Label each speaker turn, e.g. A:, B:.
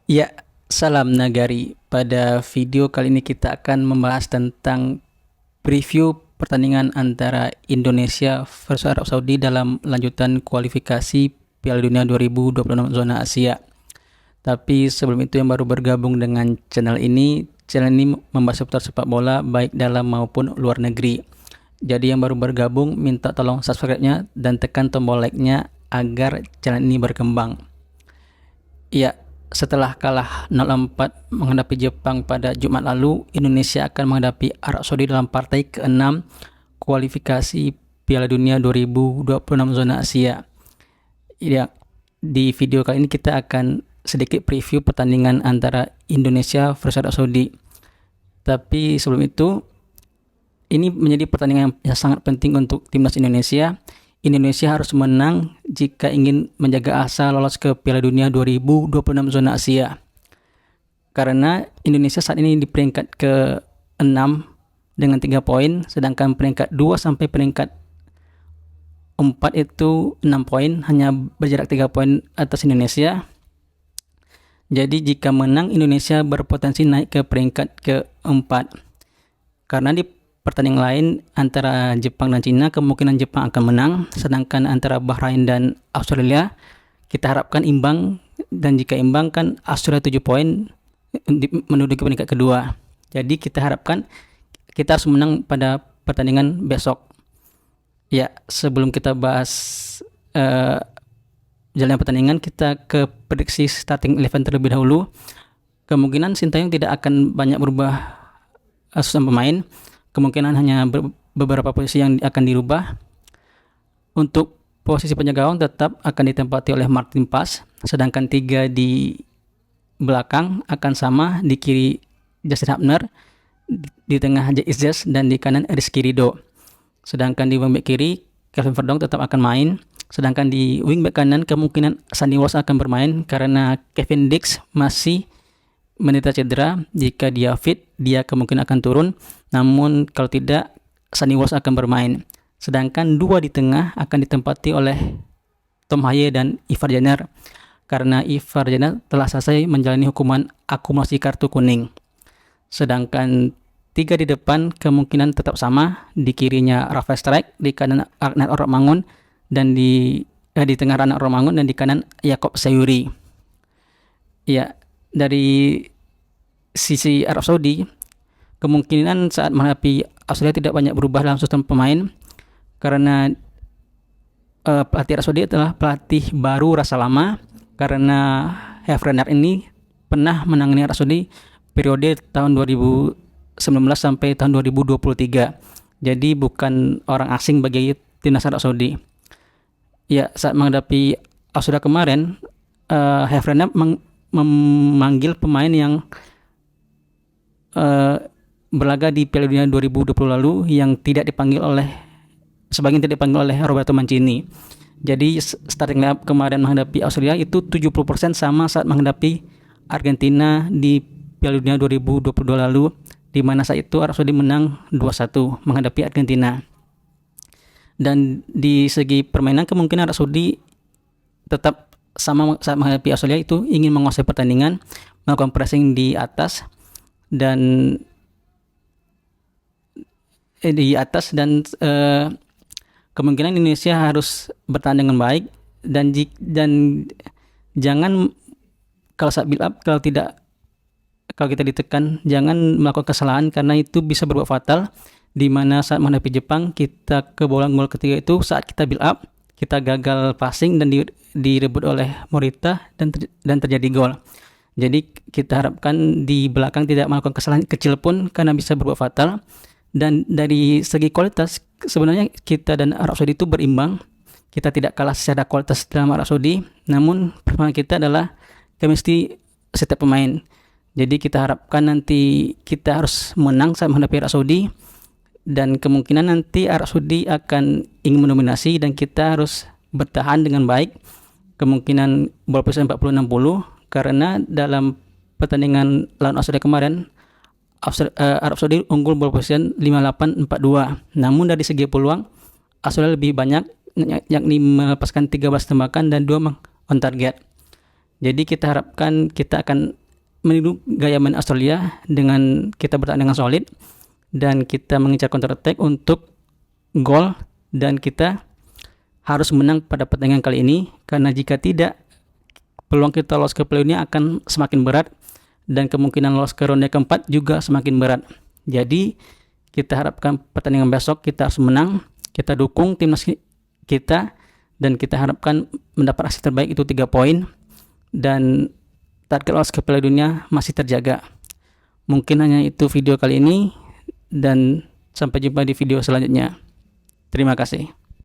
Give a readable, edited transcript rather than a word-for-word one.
A: Ya, salam Nagari. Pada video kali ini kita akan membahas tentang preview pertandingan antara Indonesia versus Arab Saudi dalam lanjutan kualifikasi Piala Dunia 2026 zona Asia. Tapi sebelum itu yang baru bergabung dengan channel ini membahas seputar sepak bola baik dalam maupun luar negeri. Jadi yang baru bergabung minta tolong subscribe-nya dan tekan tombol like-nya agar channel ini berkembang. Ya, setelah kalah 0-4 menghadapi Jepang pada Jumat lalu, Indonesia akan menghadapi Arab Saudi dalam partai ke-6 kualifikasi Piala Dunia 2026 zona Asia. Ya, di video kali ini kita akan sedikit preview pertandingan antara Indonesia versus Arab Saudi. Tapi sebelum itu, ini menjadi pertandingan yang sangat penting untuk timnas Indonesia. Indonesia harus menang jika ingin menjaga asa lolos ke Piala Dunia 2026 zona Asia. Karena Indonesia saat ini di peringkat ke-6 dengan 3 poin, sedangkan peringkat 2 sampai peringkat 4 itu 6 poin, hanya berjarak 3 poin atas Indonesia. Jadi jika menang, Indonesia berpotensi naik ke peringkat ke-4. Karena di pertandingan lain antara Jepang dan Cina, kemungkinan Jepang akan menang, sedangkan antara Bahrain dan Australia kita harapkan imbang, dan jika imbang kan Australia 7 poin menduduki peringkat kedua. Jadi kita harapkan kita harus menang pada pertandingan besok. Ya, sebelum kita bahas jalannya pertandingan, kita ke prediksi starting 11 terlebih dahulu. Kemungkinan Sintayong tidak akan banyak berubah susunan pemain. Kemungkinan hanya beberapa posisi yang akan dirubah. Untuk posisi penjaga gawang tetap akan ditempati oleh Martin Paes, sedangkan 3 di belakang akan sama, di kiri Justin Hubner, di tengah Haji Izzaz, dan di kanan Rizky Ridho. Sedangkan di wingback kiri Kelvin Verdong tetap akan main, sedangkan di wingback kanan kemungkinan Sandy Walsh akan bermain karena Kevin Dix masih menderita cedera. Jika dia fit, dia kemungkinan akan turun, namun kalau tidak, Sandy Walsh akan bermain. Sedangkan 2 di tengah akan ditempati oleh Tom Haye dan Ivar Jenner, karena Ivar Jenner telah selesai menjalani hukuman akumulasi kartu kuning. Sedangkan 3 di depan kemungkinan tetap sama, di kirinya Rafael Strijk, di kanan Arnett Ormangun, dan di tengah Arnett Ormangun, dan di kanan Yakob Sayuri. Ya, dari sisi Arab Saudi, kemungkinan saat menghadapi Australia tidak banyak berubah dalam susunan pemain, karena pelatih Arab Saudi adalah pelatih baru rasa lama, karena Herve Renard ini pernah menangani Arab Saudi periode tahun 2019 sampai tahun 2023. Jadi bukan orang asing bagi timnas Arab Saudi. Ya, saat menghadapi Australia kemarin, Herve Renard memanggil pemain yang berlaga di Piala Dunia 2020 lalu yang sebagian tidak dipanggil oleh Roberto Mancini. Jadi starting lineup kemarin menghadapi Australia itu 70% sama saat menghadapi Argentina di Piala Dunia 2022 lalu, di mana saat itu Arab Saudi menang 2-1 menghadapi Argentina. Dan di segi permainan kemungkinan Arab Saudi tetap sama saat menghadapi Australia, itu ingin menguasai pertandingan, melakukan pressing di atas dan kemungkinan Indonesia harus bertahan dengan baik, dan jangan kalau saat build up, kalau kita ditekan, jangan melakukan kesalahan karena itu bisa berbuat fatal. Di mana saat menghadapi Jepang, kita kebobolan gol ketiga itu saat kita build up, kita gagal passing dan direbut oleh Morita dan terjadi gol. Jadi kita harapkan di belakang tidak melakukan kesalahan kecil pun karena bisa berbuat fatal. Dan dari segi kualitas, sebenarnya kita dan Arab Saudi itu berimbang. Kita tidak kalah secara kualitas dalam Arab Saudi, namun permasalahan kita adalah chemistry setiap pemain. Jadi kita harapkan nanti kita harus menang saat menghadapi Arab Saudi, dan kemungkinan nanti Arab Saudi akan ingin mendominasi dan kita harus bertahan dengan baik. Kemungkinan ball possession 40-60, karena dalam pertandingan lawan Australia kemarin Arab Saudi unggul ball possession 58-42. Namun dari segi peluang Australia lebih banyak, yakni melepaskan 13 tembakan dan 2 on target. Jadi kita harapkan kita akan meniru gaya main Australia dengan kita bertahan dengan solid dan kita mengincar counter attack untuk gol, dan kita harus menang pada pertandingan kali ini, karena jika tidak, peluang kita lolos ke playoff ini akan semakin berat dan kemungkinan lolos ke ronde keempat juga semakin berat. Jadi kita harapkan pertandingan besok kita harus menang, kita dukung timnas kita, dan kita harapkan mendapat hasil terbaik itu 3 poin, dan target lolos ke Piala Dunia masih terjaga. Mungkin hanya itu video kali ini, dan sampai jumpa di video selanjutnya. Terima kasih.